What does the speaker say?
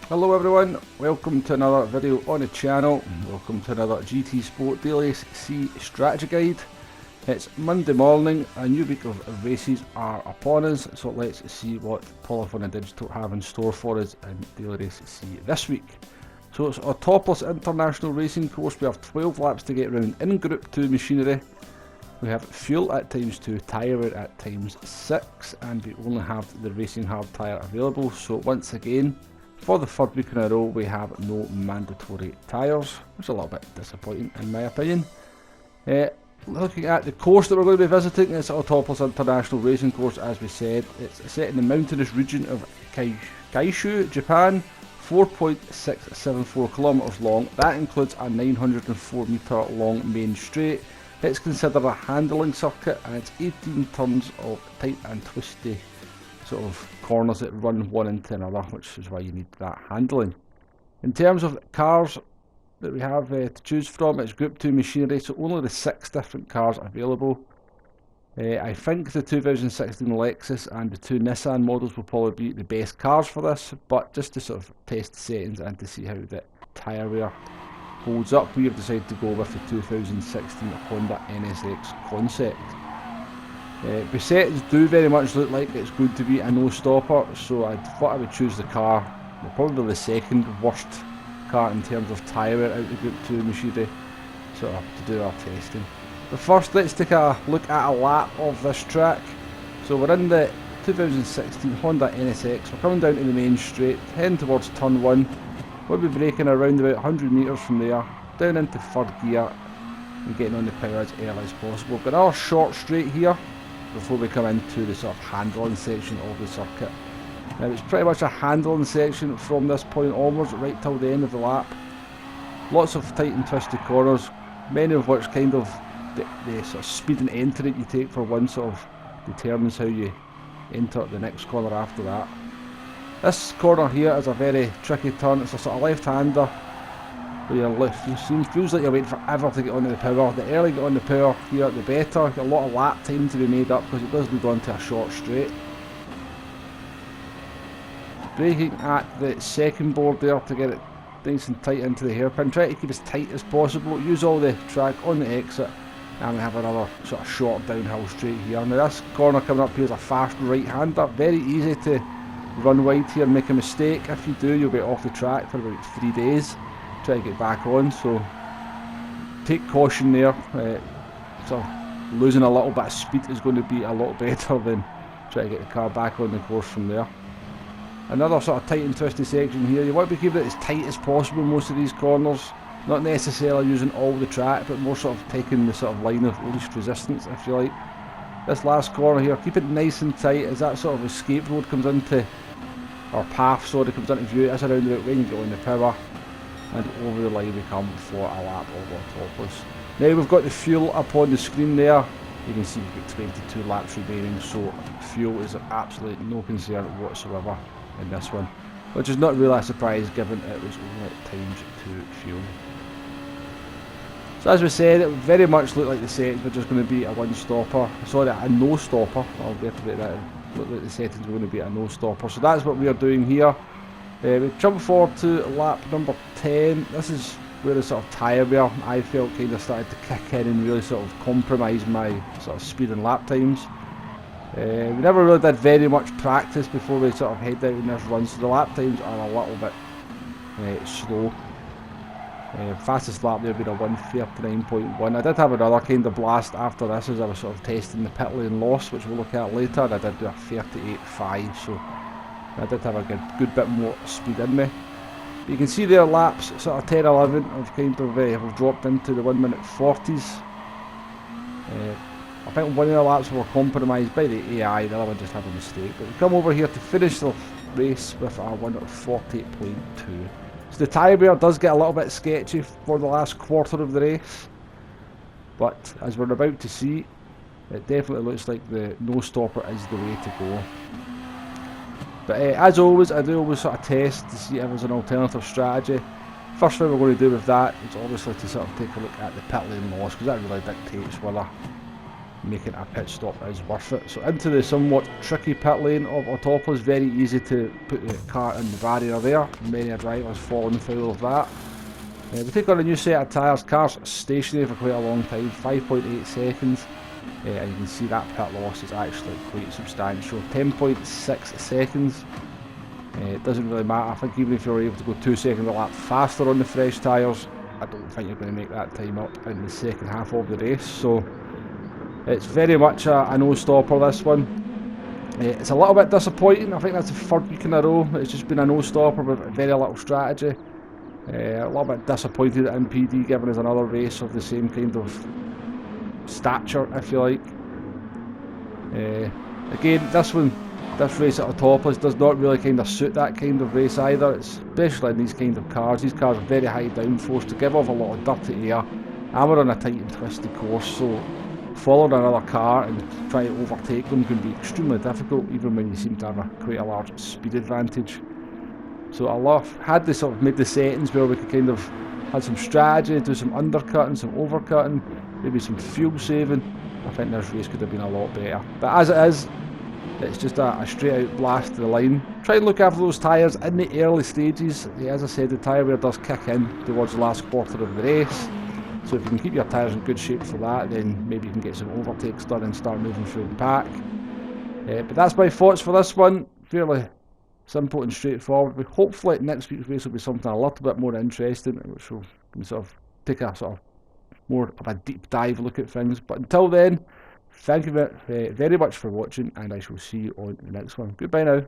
Hello everyone, welcome to another video on the channel. Welcome to another GT Sport Daily C Strategy Guide. It's Monday morning, a new week of races are upon us, so let's see what Polyphony Digital have in store for us in Daily Race C this week. So it's Autopolis International Racing Course. We have 12 laps to get around in Group 2 machinery. We have fuel at times 2, tyre at times 6, and we only have the racing hard tyre available. So once again, for the third week in a row, we have no mandatory tyres, which is a little bit disappointing in my opinion. Looking at the course that we're going to be visiting, it's Autopolis International Racing Course. As we said, it's set in the mountainous region of Kaishu, Japan, 4.674 kilometers long. That includes a 904 meter long main straight. It's considered a handling circuit, and it's 18 turns of tight and twisty sort of corners that run one into another, which is why you need that handling. In terms of cars that we have to choose from, it's Group 2 machinery, so only the 6 different cars available. I think the 2016 Lexus and the 2 Nissan models will probably be the best cars for this, but just to sort of test the settings and to see how the tyre wear holds up, we have decided to go with the 2016 Honda NSX concept. The settings do very much look like it's going to be a no-stopper, so I thought I would choose the car, probably the second worst car in terms of tyre wear out of the Group 2 machinery, sort of to do our testing. But first, let's take a look at a lap of this track. So we're in the 2016 Honda NSX, we're coming down to the main straight, heading towards turn 1. We'll be braking around about 100 metres from there, down into third gear and getting on the power as early as possible. We've got another short straight here before we come into the sort of handling section of the circuit. Now it's pretty much a handling section from this point onwards right till the end of the lap. Lots of tight and twisty corners, many of which kind of the sort of speed and entry that you take for one sort of determines how you enter the next corner after that. This corner here is a very tricky turn. It's a sort of left-hander where you feels like you're waiting forever to get onto the power. The earlier you get on the power here, the better. You've got a lot of lap time to be made up because it does lead on to a short straight. Braking at the second board there to get it nice and tight into the hairpin. Try to keep as tight as possible. Use all the track on the exit, and we have another sort of short downhill straight here. Now this corner coming up here is a fast right-hander. Very easy to run wide here and make a mistake. If you do, you'll be off the track for about 3 days. Try to get back on, so take caution there. So losing a little bit of speed is going to be a lot better than trying to get the car back on the course from there. Another sort of tight and twisty section here. You want to keep it as tight as possible most of these corners. Not necessarily using all the track, but more sort of taking the sort of line of least resistance, if you like. This last corner here, keep it nice and tight as that sort of escape road comes into, or path sorry, comes into view. That's around about when you get on the power. And over the line we come for a lap of Autopolis. Now we've got the fuel up on the screen there. You can see we've got 22 laps remaining, so fuel is absolutely no concern whatsoever in this one. Which is not really a surprise given it was only times 2 fuel. So as we said, it very much looked like the settings were just going to be a one-stopper. Sorry, a no-stopper. I'll reiterate that. It looked like the settings were going to be a no-stopper. So that's what we are doing here. We jump forward to lap number 10. This is where the sort of tyre wear I felt kind of started to kick in and really sort of compromise my sort of speed and lap times. We never really did very much practice before we sort of head out in this run, so the lap times are a little bit slow. Fastest lap there being a 1:39.1. I did have another kind of blast after this as I was sort of testing the pit lane loss, which we'll look at later, and I did do a 38.5, so I did have a good bit more speed in me. But you can see there laps sort of 10, 11 have kind of have dropped into the 1 minute 40s. I think one of the laps were compromised by the AI, the other one just had a mistake. But we come over here to finish the race with a 1:40.2. So the tyre wear does get a little bit sketchy for the last quarter of the race. But as we're about to see, it definitely looks like the no-stopper is the way to go. But as always, I do always sort of test to see if there's an alternative strategy. First thing we're going to do with that is obviously to sort of take a look at the pit lane loss, because that really dictates whether making a pit stop is worth it. So into the somewhat tricky pit lane of Autopolis, very easy to put the car in the barrier there. Many a driver's fallen foul of that. We take on a new set of tyres. Car's stationary for quite a long time, 5.8 seconds. And you can see that pit loss is actually quite substantial, 10.6 seconds. It doesn't really matter. I think even if you're able to go 2 seconds a lap faster on the fresh tyres, I don't think you're going to make that time up in the second half of the race. So it's very much a no-stopper, this one. It's a little bit disappointing. I think that's the third week in a row it's just been a no-stopper with very little strategy. A little bit disappointed at MPD giving us another race of the same kind of stature, if you like. Again, this race at Autopolis does not really kind of suit that kind of race either, especially in these kind of cars. These cars are very high downforce to give off a lot of dirty air, and we're on a tight and twisty course, so following another car and trying to overtake them can be extremely difficult, even when you seem to have quite a large speed advantage. So had they sort of made the settings where we could kind of had some strategy, do some undercutting, some overcutting, maybe some fuel saving, I think this race could have been a lot better. But as it is, it's just a straight out blast to the line. Try and look after those tyres in the early stages. As I said, the tyre wear does kick in towards the last quarter of the race. So if you can keep your tyres in good shape for that, then maybe you can get some overtakes done and start moving through the pack. But that's my thoughts for this one. Fairly simple and straightforward. But hopefully next week's race will be something a little bit more interesting, which will sort of take a sort of more of a deep dive look at things. But until then, thank you very much for watching, and I shall see you on the next one. Goodbye now.